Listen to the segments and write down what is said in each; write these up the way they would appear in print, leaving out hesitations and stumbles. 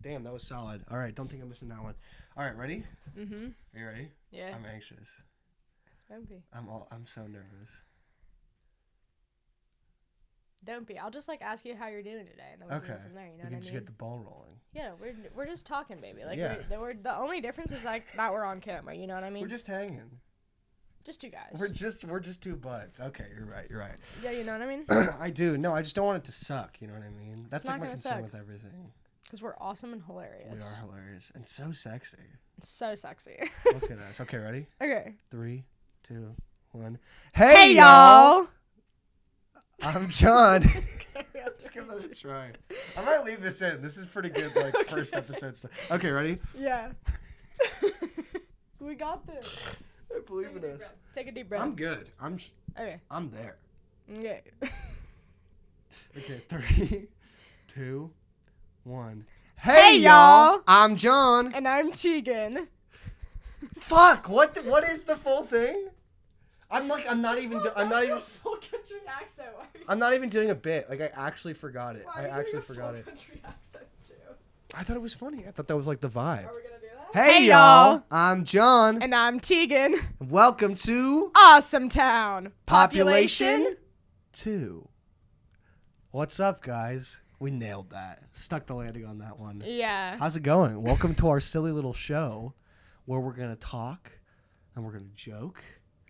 Damn, that was solid. All right, don't think I'm missing that one. All right, ready? Mm-hmm. Are you ready? Yeah. I'm anxious. Don't be. I'm so nervous. Don't be. I'll just like ask you how you're doing today, and then we can go from there. You know we what can I just mean? get the ball rolling. Yeah, we're just talking, baby. Like Yeah. we're the only difference is like that we're on camera. You know what I mean? We're just hanging. Just two guys. We're just two buds. Okay, you're right. Yeah, you know what I mean? I do. No, I just don't want it to suck. You know what I mean? That's not like my gonna concern suck. with everything. Because we're awesome and hilarious. We are hilarious and so sexy. So sexy. Look at us. Okay, ready? Okay. 3, 2, 1. Hey y'all! I'm John. Let's give that a try. I might leave this in. This is pretty good, like, Okay. first episode stuff. Okay, ready? Yeah. We got this. I believe in us. Take a deep breath. I'm good. Okay. I'm there. Okay. Okay, 3, 2, 1. Hey, y'all! I'm John. And I'm Tegan. Fuck! What is the full thing? I'm not even full country accent. I'm not even doing a bit. Like, I actually forgot it. Why I are you actually doing a forgot full it. country accent too? I thought it was funny. I thought that was like the vibe. Are we gonna do that? Hey, y'all. y'all! I'm John. And I'm Tegan. Welcome to Awesometown. Population 2. What's up, guys? We nailed that. Stuck the landing on that one. Yeah. How's it going? Welcome to our silly little show where we're going to talk and we're going to joke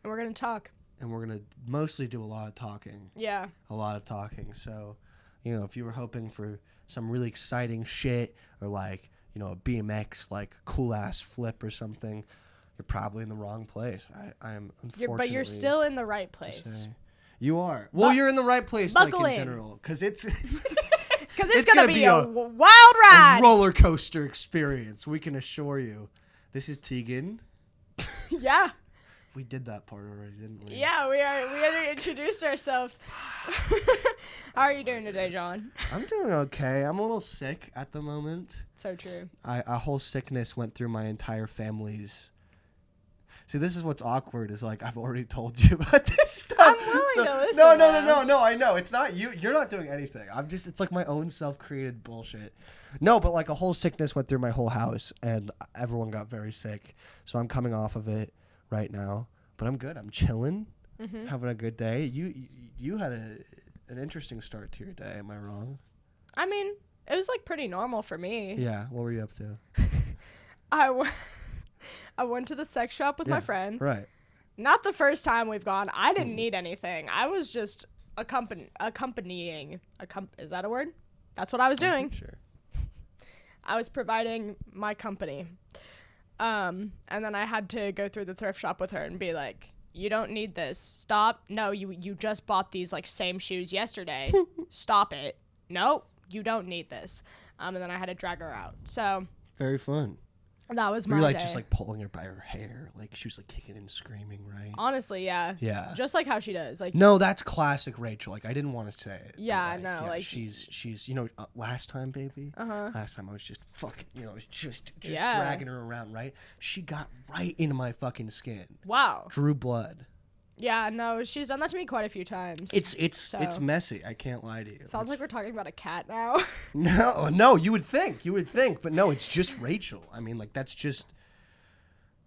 And we're gonna talk. and we're going to mostly do a lot of talking. Yeah. A lot of talking. So, you know, if you were hoping for some really exciting shit or like, you know, a BMX, like cool ass flip or something, you're probably in the wrong place. I am unfortunately. But you're still in the right to place. say. You are. Well, you're in the right place, like buckle in in. general, because it's Because it's It's gonna gonna be be a a- wild ride. a roller coaster experience. We can assure you. This is Tegan. Yeah. We did that part already, didn't we? Yeah, we already introduced ourselves. How are you doing today, John? I'm doing okay. I'm a little sick at the moment. So true. A whole sickness went through my entire family's. See, this is what's awkward is like I've already told you about this stuff. I'm willing to listen, No. I know. It's not you. You're not doing anything. It's like my own self-created bullshit. No, but like a whole sickness went through my whole house and everyone got very sick. So I'm coming off of it right now, but I'm good. I'm chilling, having a good day. You had an interesting start to your day. Am I wrong? I mean, it was like pretty normal for me. Yeah. What were you up to? I went to the sex shop with my friend. Right. Not the first time we've gone. I didn't need anything. I was just accompanying. Is that a word? That's what I was doing. Sure. I was providing my company. And then I had to go through the thrift shop with her and be like, you don't need this. Stop. No, you just bought these like same shoes yesterday. Stop it. Nope, you don't need this. And then I had to drag her out. So Very fun. that was You my were like day. just like pulling her by her hair, like she was like kicking and screaming, right? Honestly, yeah. Yeah. Just like how she does. Like No, that's classic Rachel. Like I didn't want to say it. but, Yeah, I know, like- she's you know last time, baby. Uh-huh. Last time I was just fucking I was just Yeah. dragging her around, right? She got right into my fucking skin, Wow. drew blood. Yeah, no, she's done that to me quite a few times. It's messy. I can't lie to you. Sounds like we're talking about a cat now. No. You would think, but no, it's just Rachel. I mean, like that's just.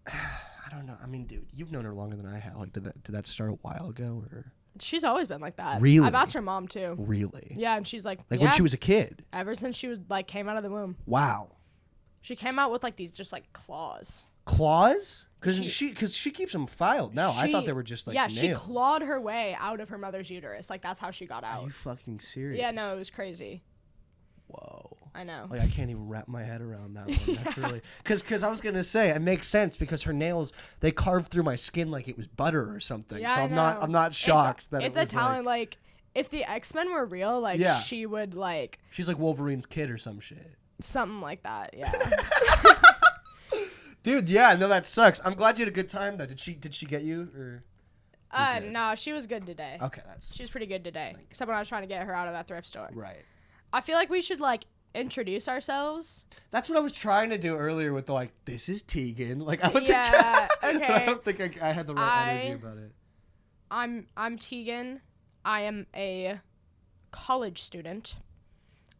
I don't know. I mean, dude, you've known her longer than I have. Like, did that start a while ago or? She's always been like that. Really? I've asked her mom too. Really? Yeah, and she's like Like yeah, when she was a kid. ever since she was like came out of the womb. Wow. She came out with like these just like claws. Claws? Because She- she keeps them filed. No, I thought She- they were just like yeah, nails. she clawed her way out of her mother's uterus. Like that's how she got Are out. you fucking serious? Yeah, no, it was crazy. Whoa. I know. Like I can't even wrap my head around that one. That's really because I was gonna say it makes sense because her nails they carved through my skin like it was butter or something. Yeah, so I I'm know. not shocked that it's it was a talent. Like if the X-Men were real, like Yeah. she would like she's like Wolverine's kid or some shit. something like that. Yeah. Dude, yeah, no, that sucks. I'm glad you had a good time though. Did she get you or? good? No, she was good today. Okay, that's She was pretty good today. Except when I was trying to get her out of that thrift store. right. I feel like we should like introduce ourselves. That's what I was trying to do earlier with the like. This is Tegan. Like I was. Yeah, I okay. don't think I had the right energy about it. I'm Tegan. I am a college student.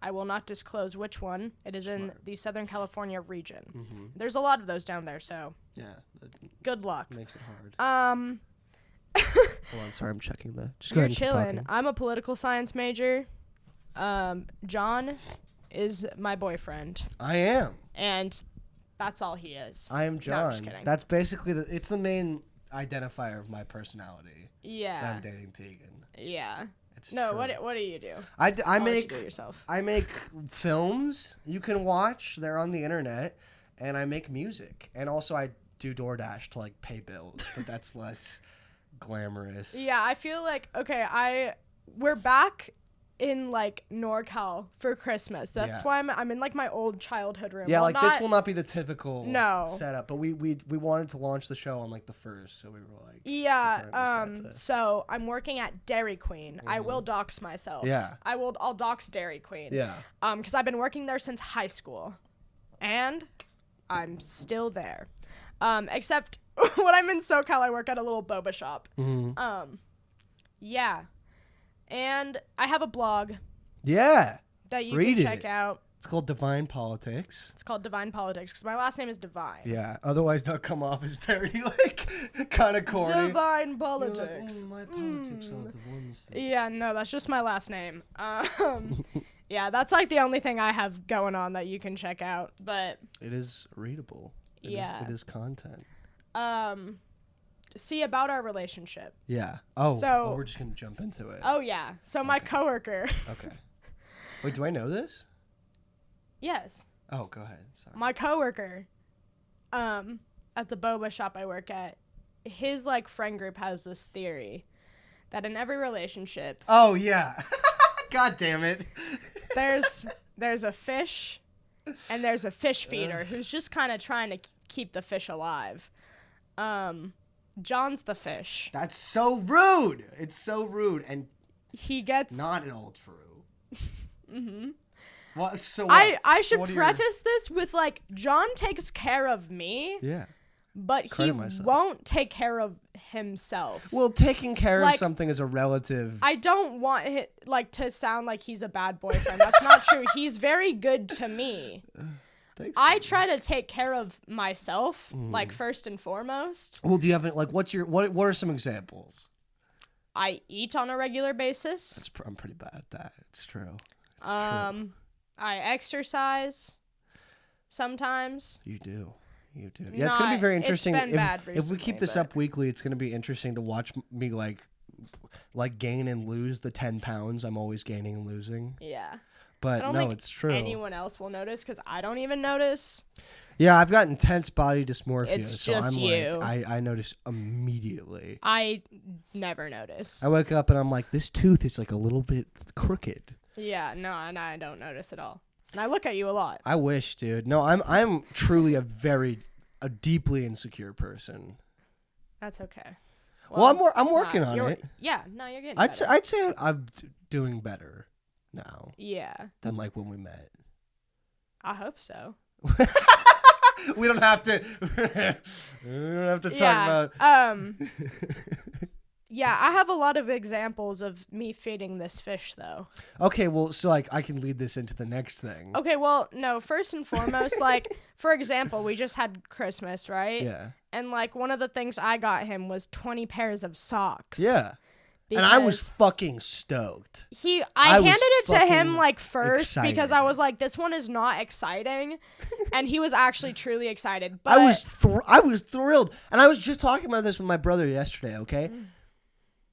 I will not disclose which one. It is in Smart. the Southern California region. Mm-hmm. There's a lot of those down there, so Yeah, that good luck. makes it hard. Hold on, sorry, I'm checking the. Just go You're ahead and keep chilling. talking. I'm a political science major. John is my boyfriend, I am. and that's all he is. I am No, John. I'm just kidding. That's basically it's the main identifier of my personality. That Yeah. I'm dating Tegan. Yeah. It's No, true. what do you do? I I'll let you make do it yourself. I make films you can watch. They're on the internet, and I make music, and also I do DoorDash to like pay bills, but that's less glamorous. Yeah, I feel like we're back in like NorCal for Christmas. That's why I'm in like my old childhood room. Yeah, Well, like this will not be the typical No. setup, but we wanted to launch the show on like the 1st, so we were like Yeah, so I'm working at Dairy Queen. I will dox myself. Yeah. I'll dox Dairy Queen. Yeah. Because I've been working there since high school. And I'm still there. Except when I'm in SoCal, I work at a little boba shop. Mm-hmm. Yeah. And I have a blog Yeah. that you Read can it. check out. It's called Divine Politics. It's called Divine Politics because my last name is Divine. Yeah. Otherwise, they'll come off as very like kind of corny. Divine You're Politics. like, my politics are the ones. That... Yeah, no, that's just my last name. Yeah, that's like the only thing I have going on that you can check out. But It is readable. Yeah. It is content. see about our relationship. Yeah. So- we're just gonna jump into it. Oh yeah. So my coworker. Okay. Wait, do I know this? Yes. Oh, go ahead. Sorry. My coworker, at the boba shop I work at, his like friend group has this theory that in every relationship Oh yeah. God damn it. there's a fish and there's a fish feeder who's just kind of trying to keep the fish alive. John's the fish. That's so rude. It's so rude and He gets not at all true. Mhm. What? So I should what are preface this with like John takes care of me, Yeah. but he Credit myself. won't take care of himself. Well, taking care of Like, something is a relative. I don't want it like to sound like he's a bad boyfriend. That's not true. He's very good to me. Thanks, I man. try to take care of myself, like first and foremost. Well, do you have like what are some examples? I eat on a regular basis. I'm pretty bad at that. It's true. It's true. I exercise sometimes. You do. Yeah, it's gonna be very interesting. It's been bad if we recently, keep this but- up weekly, it's gonna be interesting to watch me like gain and lose the 10 pounds I'm always gaining and losing. Yeah. I But don't no, think it's true. anyone else will notice because I don't even notice. Yeah, I've got intense body dysmorphia, It's so just I'm you. like I notice immediately. I never notice. I wake up and I'm like, this tooth is like a little bit crooked. Yeah, no, and I don't notice at all. And I look at you a lot. I wish, dude. No, I'm truly a deeply insecure person. That's okay. Well, I'm it's working not. on You're- it. Yeah, no, you're getting I'd better. say I'm doing better now Yeah, than like when we met. I hope so. We don't have to. We don't have to talk Yeah, about. yeah, I have a lot of examples of me feeding this fish, though. Okay, well, so like I can lead this into the next thing. Okay, well, no, first and foremost, like, for example, we just had Christmas, right? Yeah. And, like, one of the things I got him was 20 pairs of socks. Yeah. And I was because fucking stoked. I was handed it to him, fucking like, first because excited. I was like, this one is not exciting. And he was actually truly excited. But I was thrilled, and I was just talking about this with my brother yesterday. Okay,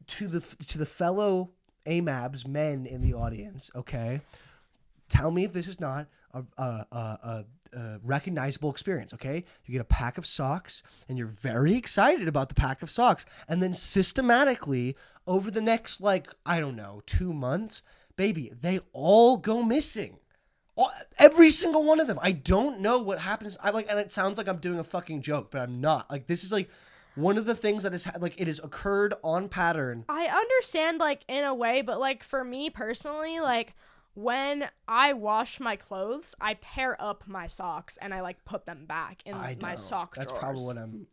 to the fellow AMABs men in the audience. Okay, tell me if this is not a recognizable experience. Okay, you get a pack of socks, and you're very excited about the pack of socks, and then systematically over the next 2 months, baby, they all go missing. Every single one of them. I don't know what happens. And it sounds like I'm doing a fucking joke, but I'm not. Like, this is like one of the things that is it has occurred on pattern. I understand, like, in a way, but, like, for me personally, like, when I wash my clothes, I pair up my socks and I, like, put them back in my sock That's drawers. probably what I'm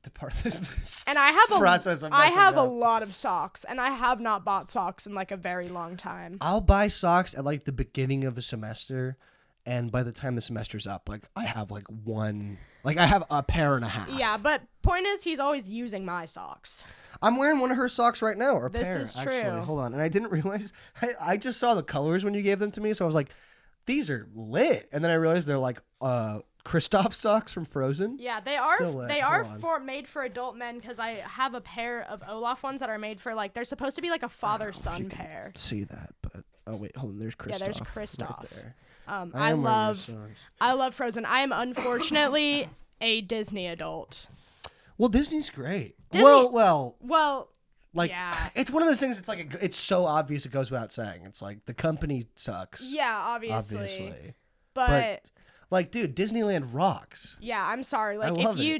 to part of this And I have process of I messing have a up. lot of socks, and I have not bought socks in like a very long time. I'll buy socks at like the beginning of a semester, and by the time the semester's up, like I have like I have a pair and a half. Yeah, but point is, he's always using my socks. I'm wearing one of her socks right now, or a This pair, is actually. true. Hold on. And I didn't realize, I just saw the colors when you gave them to me, so I was like, these are lit. And then I realized they're like Kristoff socks from Frozen. Yeah, they are. Still lit. They Hold are on. made for adult men because I have a pair of Olaf ones that are made for like they're supposed to be like a father-son pair. See that, but oh wait, hold on. There's Kristoff. Yeah, there's right Kristoff. there. I am wearing your love socks. Frozen. I am unfortunately a Disney adult. Well, Disney's great. Disney- Well, Well, like yeah. it's one of those things. It's like it's so obvious it goes without saying. It's like the company sucks. Yeah, obviously. But like, dude, Disneyland rocks. Yeah, I'm sorry. Like, love if you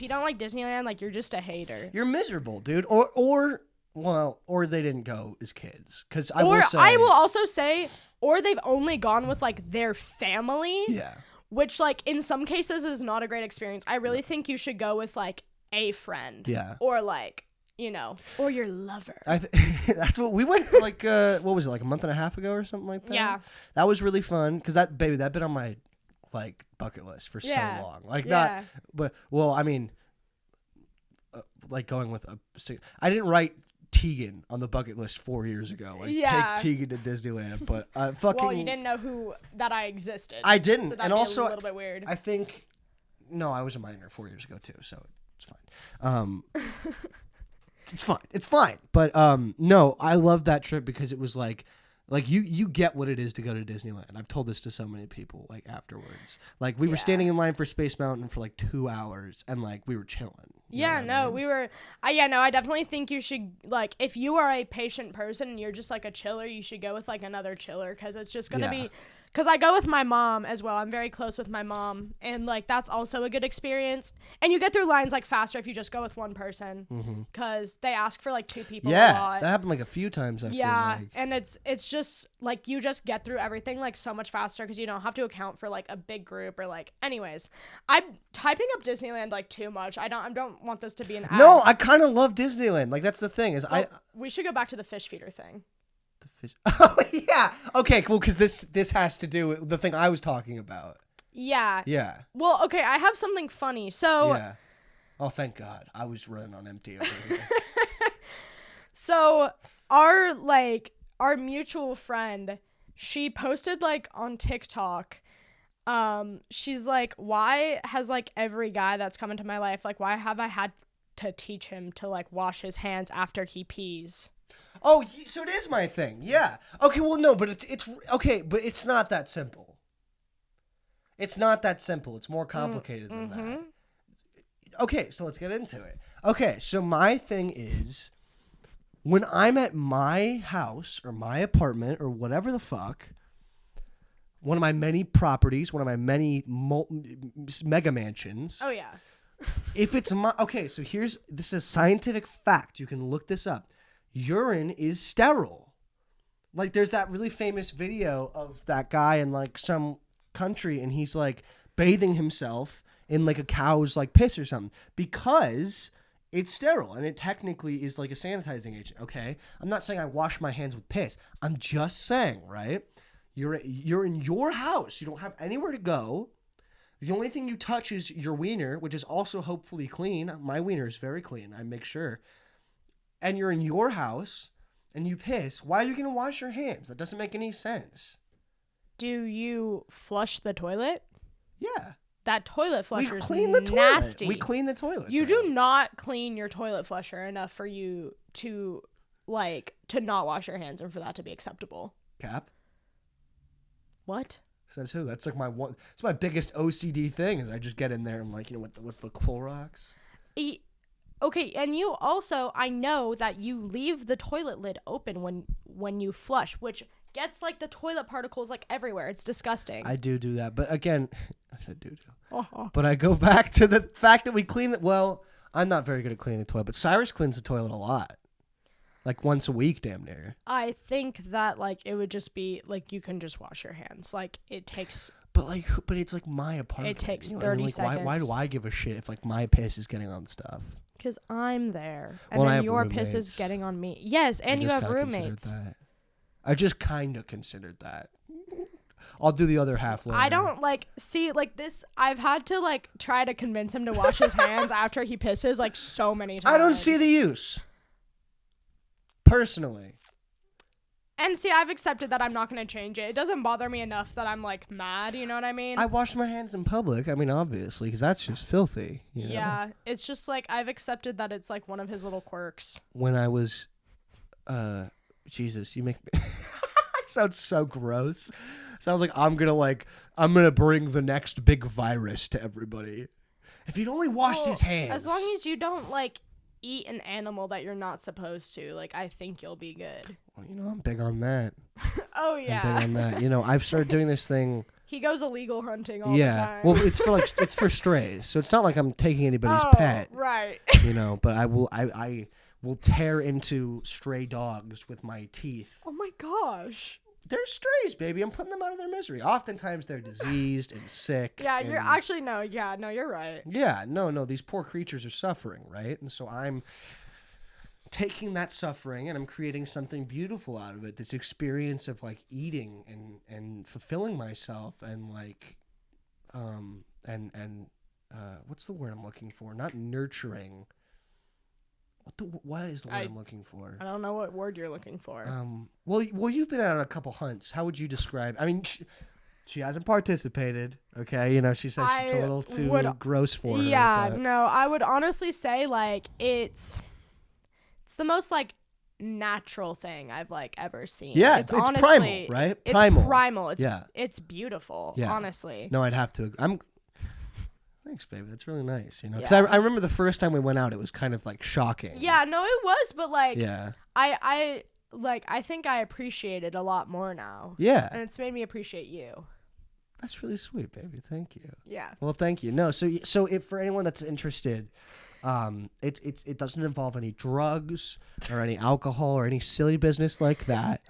don't like Disneyland, like you're just a hater. You're miserable, dude. Or they didn't go as kids. Because I will also say, or they've only gone with like their family. Yeah. Which like in some cases is not a great experience. I really think you should go with like a friend. Yeah. Or like, or your lover. That's what we went like. What was it, like a month and a half ago or something like that? Yeah. That was really fun because that been on my like bucket list for so long. Like not, but well, I mean, like going with I didn't write Tegan on the bucket list 4 years ago. Like take Tegan to Disneyland, but fucking. Well, you didn't know that I existed. I didn't, so and also a little bit weird. I think, no, I was a minor 4 years ago too, so it's fine. It's fine. But no, I loved that trip because it was like you get what it is to go to Disneyland. I've told this to so many people like afterwards. Like we were standing in line for Space Mountain for like 2 hours and like we were chilling. We were. I definitely think you should like if you are a patient person and you're just like a chiller, you should go with like another chiller because it's just gonna be. Because I go with my mom as well. I'm very close with my mom. And, like, that's also a good experience. And you get through lines, like, faster if you just go with one person. Because they ask for, like, 2 people a lot. That happened, like, a few times, I feel like. And it's just, like, you just get through everything, like, so much faster because you don't have to account for, like, a big group or, like, anyways. I'm typing up Disneyland, like, too much. I don't want this to be an ad. No, I kind of love Disneyland. Like, that's the thing is we should go back to the fish feeder thing. Oh yeah. Okay, cool. Because this has to do with the thing I was talking about. Yeah. Yeah. Well, okay. I have something funny. So. Yeah. Oh, thank God. I was running on empty over here. So our mutual friend, she posted like on TikTok. She's like, why has like every guy that's come into my life, like, why have I had to teach him to like wash his hands after he pees? Oh, so it is my thing. Yeah. Okay, well, no, but it's okay, but it's not that simple. It's not that simple. It's more complicated than that. Okay, so let's get into it. Okay, so my thing is when I'm at my house or my apartment or whatever the fuck, one of my many properties, one of my many mega mansions. Oh, yeah. If it's okay, so this is a scientific fact. You can look this up. Urine is sterile. Like there's that really famous video of that guy in like some country and he's like bathing himself in like a cow's like piss or something because it's sterile and it technically is like a sanitizing agent. Okay, I'm not saying I wash my hands with piss. I'm just saying, right? You're in your house. You don't have anywhere to go. The only thing you touch is your wiener, which is also hopefully clean. My wiener is very clean. I make sure. And you're in your house and you piss, why are you going to wash your hands? That doesn't make any sense. Do you flush the toilet? Yeah. That toilet flusher is clean the nasty. Toilet. We clean the toilet. You do not clean your toilet flusher enough for you to not wash your hands and for that to be acceptable. Cap? What? Says who? That's like it's my biggest OCD thing is I just get in there and like, with the Clorox. Okay, and you also, I know that you leave the toilet lid open when you flush, which gets like the toilet particles like everywhere. It's disgusting. I do that, but again, I said do. But I go back to the fact that we clean it. Well, I'm not very good at cleaning the toilet, but Cyrus cleans the toilet a lot, like once a week, damn near. I think that like it would just be like you can just wash your hands. Like it takes But it's like my apartment. It takes you know what I 30 mean? Like, seconds. Why do I give a shit if like my piss is getting on stuff? Because I'm there. And Well, I then have your piss is roommates. getting on me. Yes, and you have roommates. I just kind of considered that. I'll do the other half later. I don't see this. I've had to try to convince him to wash his hands after he pisses so many times. I don't see the use. Personally. And see, I've accepted that I'm not going to change it. It doesn't bother me enough that I'm mad, you know what I mean? I wash my hands in public. I mean, obviously, because that's just filthy. You know? Yeah, it's just I've accepted that it's one of his little quirks. When I was, Jesus, you make me. I sound so gross. Sounds like I'm gonna bring the next big virus to everybody. If he'd only washed his hands. As long as you don't eat an animal that you're not supposed to, I think you'll be good. Well, I'm big on that. Oh yeah. I'm big on that. I've started doing this thing. He goes illegal hunting all the time. Well, it's for it's for strays, so it's not like I'm taking anybody's pet. Right. But I will tear into stray dogs with my teeth. Oh my gosh. They're strays, baby. I'm putting them out of their misery. Oftentimes they're diseased and sick. Yeah, you're actually no. Yeah, no, you're right. Yeah, no. These poor creatures are suffering, right? And so I'm taking that suffering and I'm creating something beautiful out of it. This experience of eating and fulfilling myself and what's the word I'm looking for? Not nurturing. What is the word I'm looking for? I don't know what word you're looking for. Well, you've been out on a couple hunts. How would you describe? I mean, she hasn't participated. Okay, she says it's a little too gross for her. Yeah, no, I would honestly say it's the most natural thing I've ever seen. Yeah, it's honestly, primal, right? It's primal. It's beautiful. Yeah. Honestly. No, I'd have to. Thanks, baby. That's really nice. Because I remember the first time we went out, it was kind of shocking. Yeah, no, it was, but yeah, I think I appreciate it a lot more now. Yeah, and it's made me appreciate you. That's really sweet, baby. Thank you. Yeah. Well, thank you. No, so if for anyone that's interested, it doesn't involve any drugs or any alcohol or any silly business like that.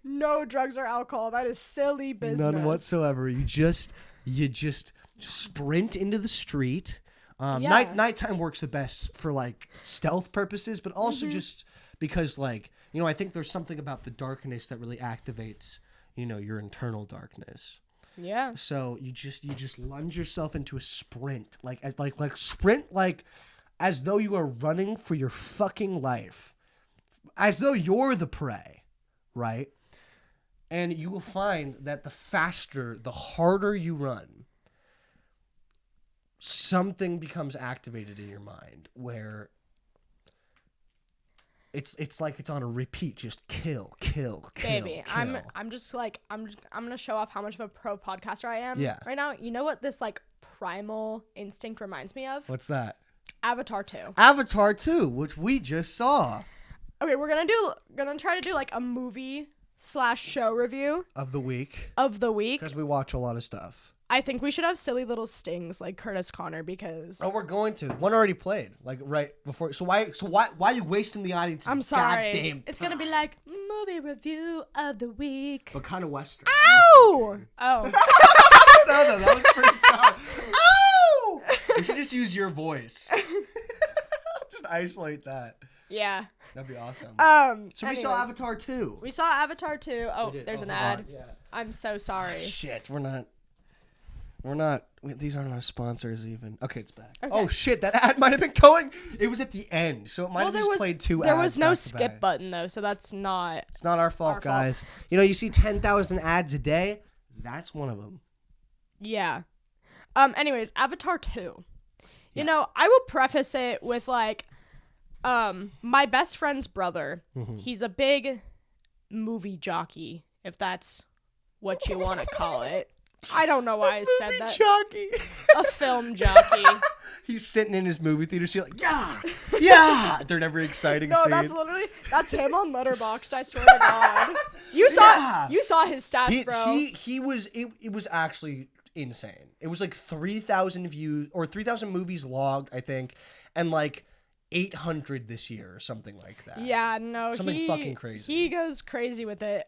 No drugs or alcohol. That is silly business. None whatsoever. You just sprint into the street. Nighttime works the best for stealth purposes, but also just because I think there's something about the darkness that really activates your internal darkness. Yeah. So you just lunge yourself into a sprint, as though you are running for your fucking life, as though you're the prey, right? And you will find that the harder you run, something becomes activated in your mind where it's on a repeat, just kill. Baby, kill. I'm just I'm gonna show off how much of a pro podcaster I am right now. You know what this primal instinct reminds me of? What's that? Avatar 2. Avatar 2, which we just saw. Okay, we're gonna try to do a movie/show review of the week. Because we watch a lot of stuff. I think we should have silly little stings like Curtis Connor because. Oh, we're going to. One already played, right before. So why are you wasting the audience? I'm sorry. Goddamn it's gonna be movie review of the week. But kind of Western. Ow! Oh. No, that was pretty solid. Ow! You should just use your voice. Just isolate that. Yeah. That'd be awesome. So anyways, we saw Avatar 2. We saw Avatar 2. Oh, there's an ad. Yeah. I'm so sorry. Oh, shit, we're not. These aren't our sponsors even. Okay, it's back. Okay. Oh shit, that ad might have been going. It was at the end, so it might have just played two ads. There was no skip button though, so that's not. It's not our fault, guys. You see 10,000 ads a day. That's one of them. Yeah. Anyways, Avatar 2. Yeah. I will preface it with my best friend's brother. Mm-hmm. He's a big movie jockey, if that's what you want to call it. I don't know why I said that. Jockey. A film jockey. He's sitting in his movie theater, so yeah, during every exciting scene. No, that's him on Letterboxd. I swear to God. You saw his stats, bro. He was. It was actually insane. It was 3,000 views or 3,000 movies logged, I think, and 800 this year or something like that. Yeah, no, something fucking crazy. He goes crazy with it.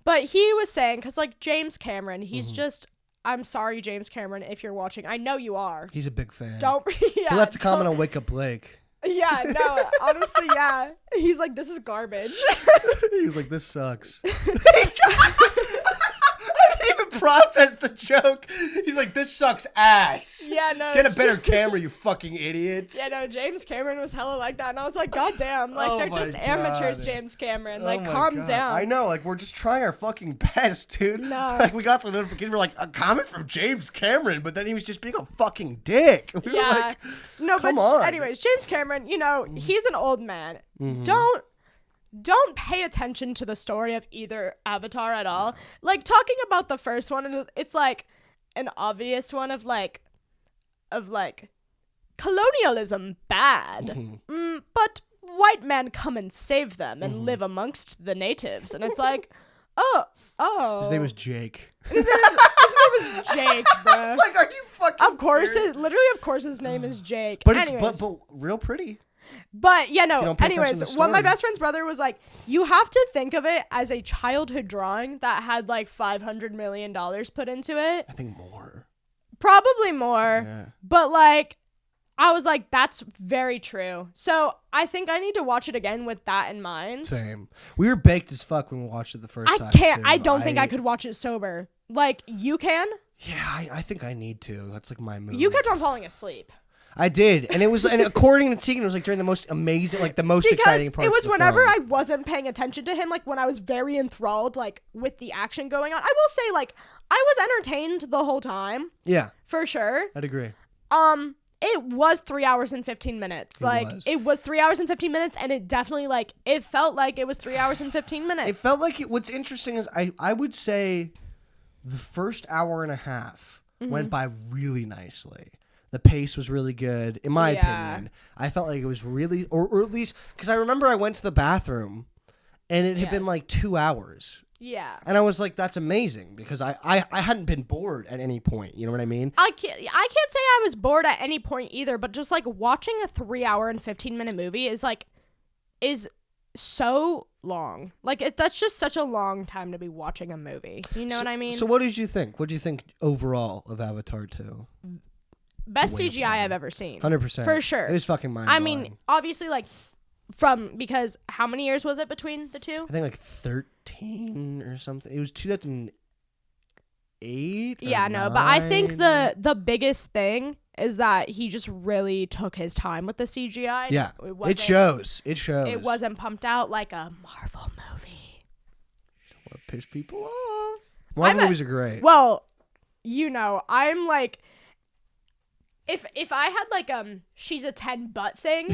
But he was saying, because, like, James Cameron, he's just, I'm sorry, James Cameron, if you're watching. I know you are. He's a big fan. Don't, He left a comment on Wake Up Blake. Yeah, no, honestly, yeah. He's like, this is garbage. He was like, this sucks. I didn't even process the joke. He's like, this sucks ass. Yeah, no. Get a better camera, you fucking idiots. Yeah, no, James Cameron was hella like that. And I was like, God damn. Like, Oh they're my just amateurs, God. James Cameron. Oh Like, my calm God. down. I know, like, we're just trying our fucking best, dude. No. Like, we got the notification, we're like, a comment from James Cameron, but then he was just being a fucking dick. We were Yeah. like, No, come but on. anyways, James Cameron, you know, he's an old man. Mm-hmm. Don't pay attention to the story of either Avatar at all. Like, talking about the first one, it's like an obvious one of like colonialism bad, but white men come and save them and live amongst the natives, and it's like, oh. His name was Jake. His name is Jake, bro. It's like, are you fucking Of course, serious? of course, his name is Jake. But it's Anyways. but real pretty. But yeah, you no. don't pay attention Anyways, to the what my story. best friend's brother was like, you have to think of it as a childhood drawing that had like $500 million put into it. I think more. Probably more. Yeah. But like, I was like, that's very true. So I think I need to watch it again with that in mind. Same. We were baked as fuck when we watched it the first time. I too. don't think I could watch it sober. Like, you can? Yeah, I think I need to. That's like my move. You kept on falling asleep. I did, and it was, and according to Tegan, it was like during the most amazing, like the most Because exciting part. it was whenever I wasn't paying attention to him, like when I was very enthralled, like with the action going on. I will say, like, I was entertained the whole time, Yeah, for sure. I'd agree. It was 3 hours and 15 minutes. It was 3 hours and 15 minutes, and it definitely, like, it felt like it was 3 hours and 15 minutes. It felt like what's interesting is I would say the first hour and a half went by really nicely. The pace was really good, in my opinion. I felt like it was really, or at least, because I remember I went to the bathroom, and it had been like 2 hours. Yeah. And I was like, that's amazing, because I hadn't been bored at any point. You know what I mean? I can't say I was bored at any point either, but just, like, watching a 3 hour and 15 minute movie is so long. Like, that's just such a long time to be watching a movie. You know what I mean? So what did you think? What did you think overall of Avatar 2? Best CGI I've ever seen. 100%. For sure. It was fucking mind-blowing. I mean, obviously, like, because how many years was it between the two? I think like 13 or something. It was 2008. Yeah, no, but I think the biggest thing is that he just really took his time with the CGI. Yeah, It shows. It wasn't pumped out like a Marvel movie. Don't want to piss people off. Marvel movies are great. Well, you know, I'm like, if I had like she's a 10 butt thing,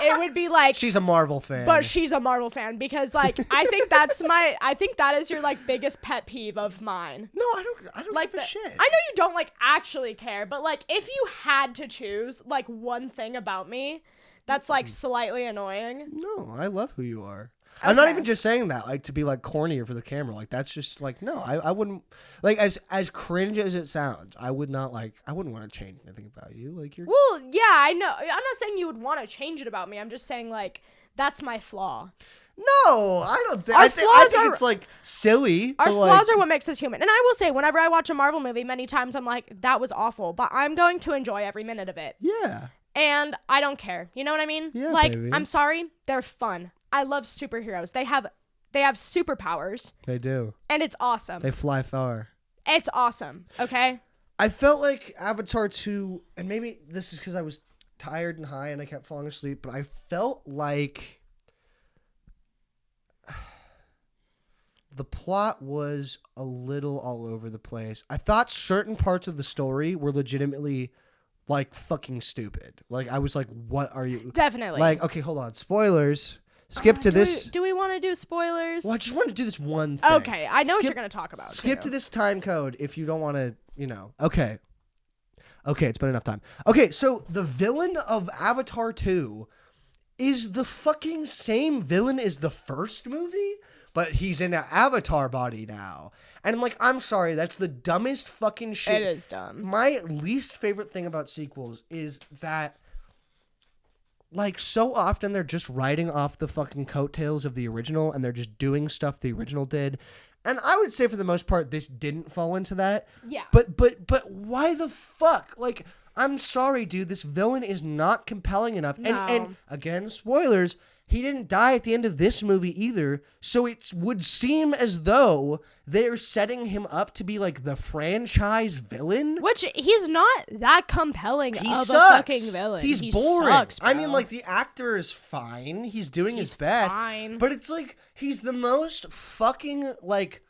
it would be like She's a Marvel fan. But she's a Marvel fan because like I think that is your like biggest pet peeve of mine. No, I don't Like give a shit. I know you don't like actually care, but like if you had to choose like one thing about me that's like slightly annoying. No, I love who you are. I'm not even just saying that like to be like cornier for the camera. Like that's just like no, I wouldn't like as cringe as it sounds. I wouldn't want to change anything about you. Like you're Well, yeah, I know. I'm not saying you would want to change it about me. I'm just saying like that's my flaw. No, I don't think. Our I think it's like silly. Our but, flaws like, are what makes us human. And I will say, whenever I watch a Marvel movie, many times I'm like, that was awful, but I'm going to enjoy every minute of it. Yeah. And I don't care. You know what I mean? Yeah, like, baby. I'm sorry, they're fun. I love superheroes. They have superpowers. They do. And it's awesome. They fly far. It's awesome. Okay? I felt like Avatar 2, and maybe this is because I was tired and high and I kept falling asleep, but I felt like the plot was a little all over the place. I thought certain parts of the story were legitimately like fucking stupid. Like I was like, what are you? Definitely. Like, okay, hold on. Spoilers. Skip to this. Do we want to do spoilers? Well, I just want to do this one thing. Okay, I know what you're going to talk about. Skip too. to this time code if you don't want to, Okay. Okay, it's been enough time. Okay, so the villain of Avatar 2 is the fucking same villain as the first movie, but he's in an Avatar body now. And, like, I'm sorry, that's the dumbest fucking shit. It is dumb. My least favorite thing about sequels is that, like, so often they're just riding off the fucking coattails of the original and they're just doing stuff the original did. And I would say for the most part, this didn't fall into that. Yeah. But why the fuck? Like, I'm sorry, dude. This villain is not compelling enough. No. And again, spoilers. He didn't die at the end of this movie either. So it would seem as though they're setting him up to be like the franchise villain. Which he's not that compelling He of sucks. a fucking villain. He's he boring. Sucks, I mean, bro. like, the actor is fine. He's doing his best. fine. But it's like, he's the most fucking, like,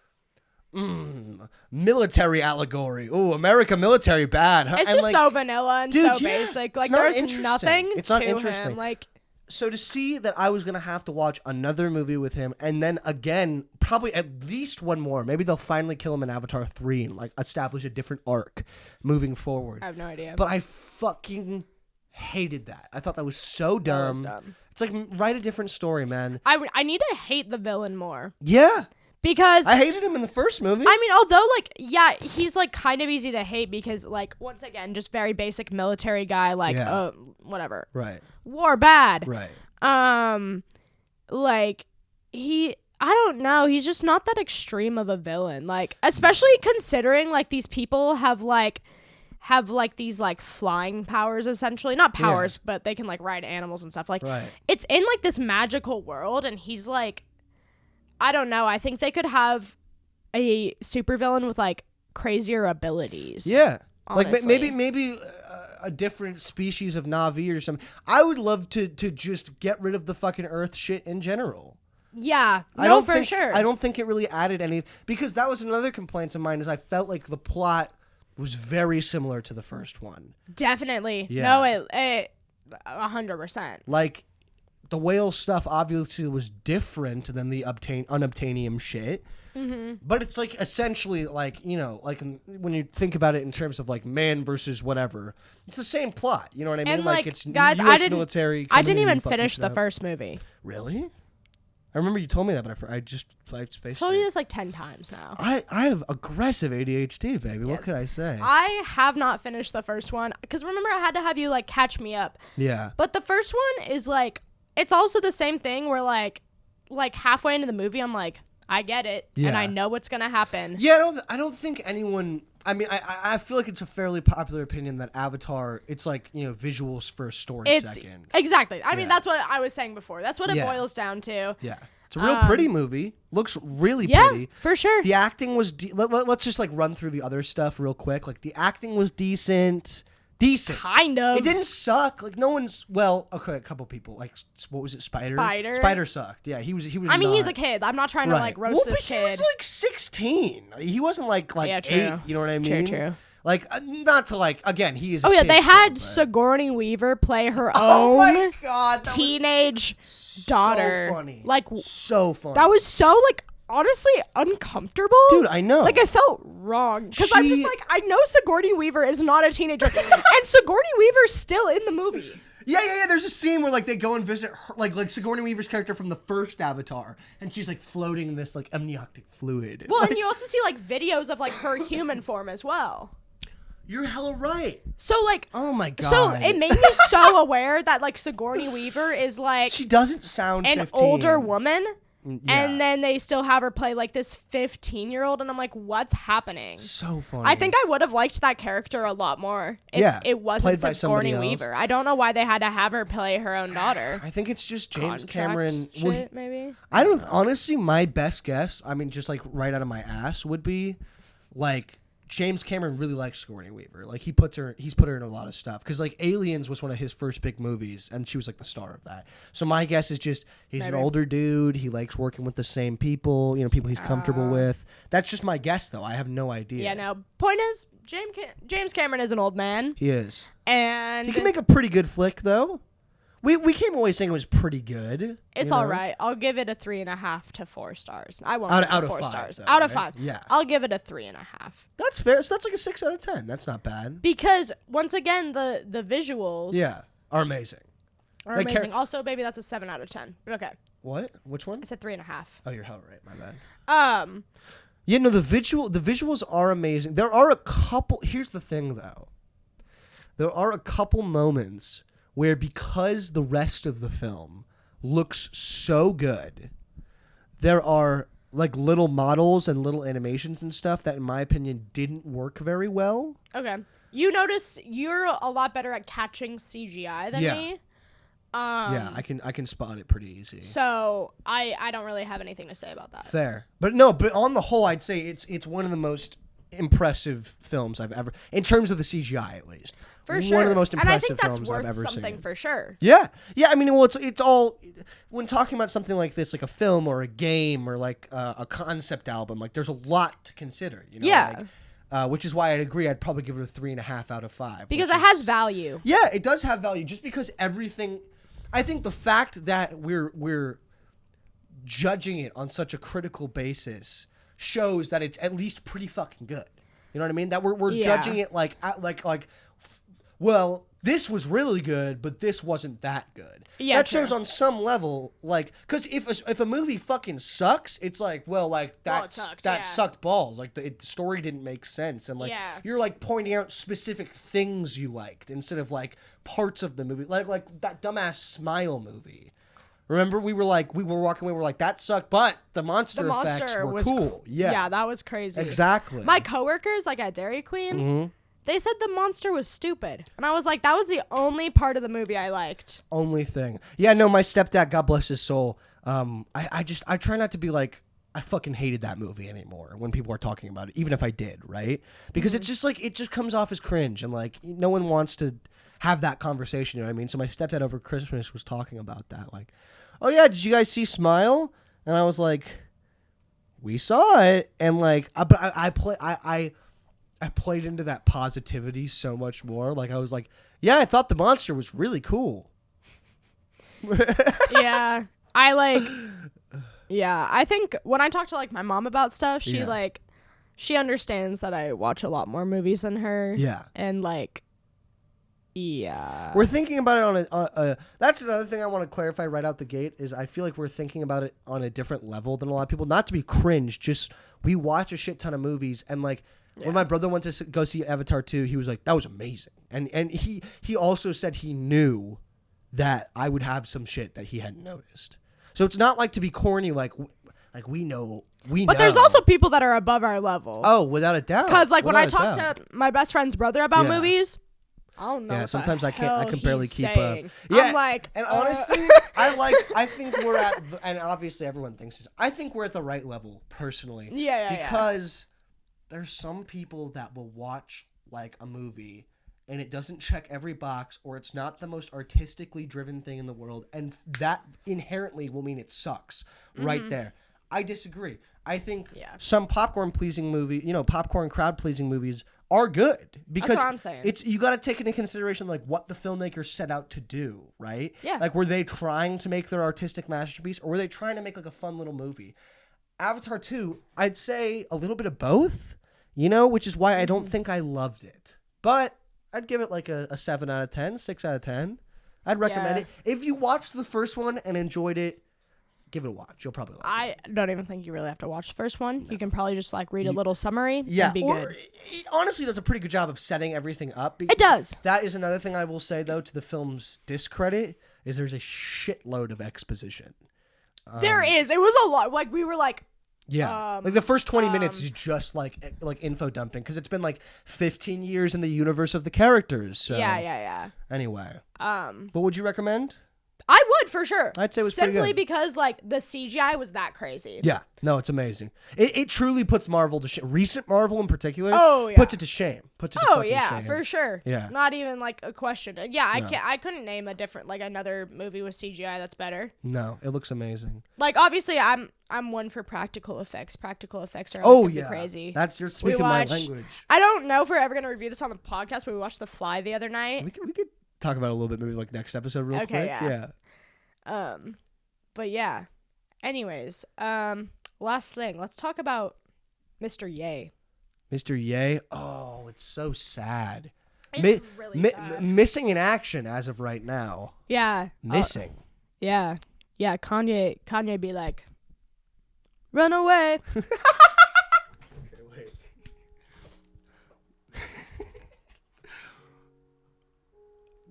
military allegory. Oh, America military bad. Huh? It's And, just like, so vanilla and dude, so yeah, basic. Like, it's not there's interesting. nothing It's not to interesting. him. Like, so to see that I was going to have to watch another movie with him and then again, probably at least one more. Maybe they'll finally kill him in Avatar 3 and like establish a different arc moving forward. I have no idea. But I fucking hated that. I thought that was so dumb. That was dumb. It's like, write a different story, man. I need to hate the villain more. Yeah. Because I hated him in the first movie. I mean, although, like, yeah, he's, like, kind of easy to hate because, like, once again, just very basic military guy, like, Yeah. Whatever. Right. War bad. Right. Like, I don't know, he's just not that extreme of a villain. Like, especially considering, like, these people have these, like, flying powers, essentially. Not powers, but they can, like, ride animals and stuff. Like, Right. it's in, like, this magical world, and he's, like, I don't know. I think they could have a supervillain with like crazier abilities. Yeah. Honestly. Like maybe a different species of Na'vi or something. I would love to just get rid of the fucking Earth shit in general. Yeah. I No, don't for think, sure. I don't think it really added any, because that was another complaint of mine is I felt like the plot was very similar to the first one. Definitely. Yeah. No, it 100%. Like, the whale stuff obviously was different than the unobtainium shit. Mm-hmm. But it's like essentially like, you know, like when you think about it in terms of like man versus whatever, it's the same plot. You know what I mean? And like, it's guys, US military. I didn't coming in even and fucking finish the stuff. first movie. Really? I remember you told me that, but I spaced Told you it. this like 10 times now. I have aggressive ADHD, baby. What Yes. could I say? I have not finished the first one because remember I had to have you like catch me up. Yeah. But the first one is like, it's also the same thing where like halfway into the movie I'm like, I get it, and Yeah. I know what's gonna happen. Yeah, I don't think anyone. I mean, I feel like it's a fairly popular opinion that Avatar, it's like, you know, visuals for a story It's second. exactly. I mean, Yeah. that's what I was saying before. That's what it Yeah. boils down to. Yeah, it's a real pretty movie. Looks really Yeah, pretty. for sure. The acting was. Let's just like run through the other stuff real quick. Like the acting was decent. Kind of. It didn't suck. Like no one's. Well, okay, a couple people. Like what was it? Spider. Spider? Spider sucked. Yeah, he was. I mean, he's not- a kid. I'm not trying to Right. like roast Well, this but kid. he was like 16. He wasn't like Yeah, 8. true. You know what I True, mean? true. Like not to like again. He is. Oh a yeah, kid they still, had but- Sigourney Weaver play her Oh my own god! That teenage was daughter. So funny. Like so funny. that was so like honestly uncomfortable. Dude, I know. Like I felt wrong because I'm just She- like I know Sigourney Weaver is not a teenager, and Sigourney Weaver's still in the movie. Yeah. There's a scene where like they go and visit her, like Sigourney Weaver's character from the first Avatar, and she's like floating in this like amniotic fluid. Well, Like, and you also see like videos of like her human form as well. you're hella right. So like, Oh my god. so it made me so aware that like Sigourney Weaver is like She doesn't sound an 15. older woman. Yeah. And then they still have her play like this 15-year-old, and I'm like, what's happening? So funny. I think I would have liked that character a lot more if Yeah, it wasn't played by Sigourney somebody else. Weaver. I don't know why they had to have her play her own daughter. I think it's just James Contract Cameron. shit, well, maybe. I don't honestly. My best guess, I mean, just like right out of my ass, would be like James Cameron really likes Sigourney Weaver. Like he's put her in a lot of stuff because like Aliens was one of his first big movies, and she was like the star of that. So my guess is just he's an Maybe. older dude. He likes working with the same people, you know, people he's comfortable with. That's just my guess, though. I have no idea. Yeah, no. Point is, James Cameron is an old man, He is. and He can make a pretty good flick, though. We came away saying it was pretty good. it's you all know? right. I'll give it a 3.5 to 4 stars. I won't Out- give it out of 4 5, stars. though, Out of right? 5. Yeah. I'll give it a 3.5. That's fair. So that's like a 6 out of 10. That's not bad. Because once again, the visuals Yeah, are amazing. are Like, amazing. Also, baby, that's a 7 out of 10. But okay, What? Which one? I said 3.5. Oh, you're hell right. My bad. Yeah, no, the visuals are amazing. There are a couple. Here's the thing, though. There are a couple moments where, because the rest of the film looks so good, there are like little models and little animations and stuff that in my opinion didn't work very well. Okay. You notice you're a lot better at catching CGI than me. Yeah, I can spot it pretty easy. So I don't really have anything to say about that. Fair. But no, but on the whole I'd say it's one of the most impressive films I've ever, in terms of the CGI at least. For sure. One of the most impressive and I think that's films worth I've ever something seen. for sure. Yeah. Yeah, I mean, well, it's all, when talking about something like this, like a film or a game or like a concept album, like there's a lot to consider, you know? Yeah. Like, which is why I'd agree I'd probably give it a 3.5 out of 5. Because it has value. Yeah, it does have value just because everything, I think the fact that we're judging it on such a critical basis shows that it's at least pretty fucking good. You know what I mean? That we're judging it like well, this was really good, but this wasn't that good. Yeah, that true. shows on some level, like, because if a movie fucking sucks, it's like, well, like that sucked balls. Like the story didn't make sense, and like you're like pointing out specific things you liked instead of like parts of the movie, like that dumbass Smile movie. Remember, we were walking away, we're like, that sucked, but the monster effects were cool. Yeah, that was crazy. Exactly. My coworkers, like at Dairy Queen, they said the monster was stupid. And I was like, that was the only part of the movie I liked. Only thing. Yeah, no, my stepdad, God bless his soul, I try not to be like, I fucking hated that movie anymore when people are talking about it, even if I did, right? Because it's just like, it just comes off as cringe, and like, no one wants to have that conversation, you know what I mean? So my stepdad over Christmas was talking about that, like, oh yeah, did you guys see Smile? And I was like, we saw it, and like, I played into that positivity so much more. Like I was like, yeah, I thought the monster was really cool. Yeah, I think when I talk to like my mom about stuff, she understands that I watch a lot more movies than her. Yeah, and like. Yeah. We're thinking about it on a that's another thing I want to clarify right out the gate is I feel like we're thinking about it on a different level than a lot of people. Not to be cringe, just we watch a shit ton of movies, and like when my brother went to go see Avatar 2, he was like, that was amazing. And he also said he knew that I would have some shit that he hadn't noticed. So it's not like to be corny like we know. But there's also people that are above our level. Oh, without a doubt. Cuz like when I talk to my best friend's brother about movies, I don't know. Yeah, sometimes I can barely keep up. Yeah, I'm like, and honestly, I think we're at, and obviously everyone thinks this. I think we're at the right level personally. Yeah. Because there's some people that will watch like a movie and it doesn't check every box, or it's not the most artistically driven thing in the world, and that inherently will mean it sucks right there. I disagree. I think some popcorn crowd pleasing movies are good, because that's what I'm saying. You got to take into consideration like what the filmmaker set out to do, right? Yeah. Like, were they trying to make their artistic masterpiece, or were they trying to make like a fun little movie? Avatar 2, I'd say a little bit of both, which is why I don't think I loved it. But I'd give it like a 7 out of 10, 6 out of 10. I'd recommend it. If you watched the first one and enjoyed it, give it a watch. You'll probably like it. I don't even think you really have to watch the first one. No. You can probably just like read a little summary and be good. It honestly does a pretty good job of setting everything up. It does. That is another thing I will say, though, to the film's discredit, is there's a shitload of exposition. There is. It was a lot. Like, we were like... Yeah. Like, the first 20 minutes is just like info dumping, because it's been like 15 years in the universe of the characters. So. Yeah. Anyway. What would you recommend? I would, for sure. I'd say it was pretty good. Simply because, like, the CGI was that crazy. Yeah. No, it's amazing. It truly puts Marvel to shame. Recent Marvel in particular puts it to shame. Shame. For sure. Yeah. Not even, like, a question. Yeah, I couldn't name a different, like, another movie with CGI that's better. No, it looks amazing. Like, obviously, I'm one for practical effects. Practical effects are always gonna be crazy. You're speaking my language. I don't know if we're ever going to review this on the podcast, but we watched The Fly the other night. We could talk about it a little bit, maybe like next episode real quick. Yeah. But yeah. Anyways, last thing. Let's talk about Mr. Ye. Mr. Ye? Oh, it's so sad. It's really sad. Missing in action as of right now. Yeah. Missing. Yeah. Kanye be like, run away. Okay, wait.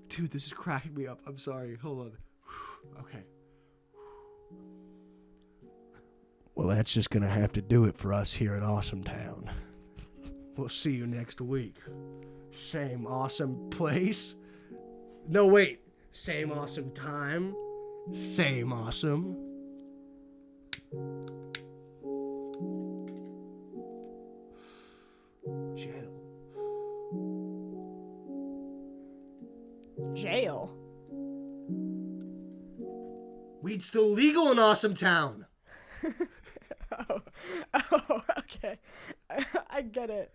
Dude, this is cracking me up. I'm sorry. Hold on. Okay. Well, Well, that's just going to have to do it for us here at Awesometown. We'll see you next week. Same awesome place. No, wait. Same awesome time. Same awesome. Jail. Jail. Weed's still legal in Awesometown. Oh, okay. I get it.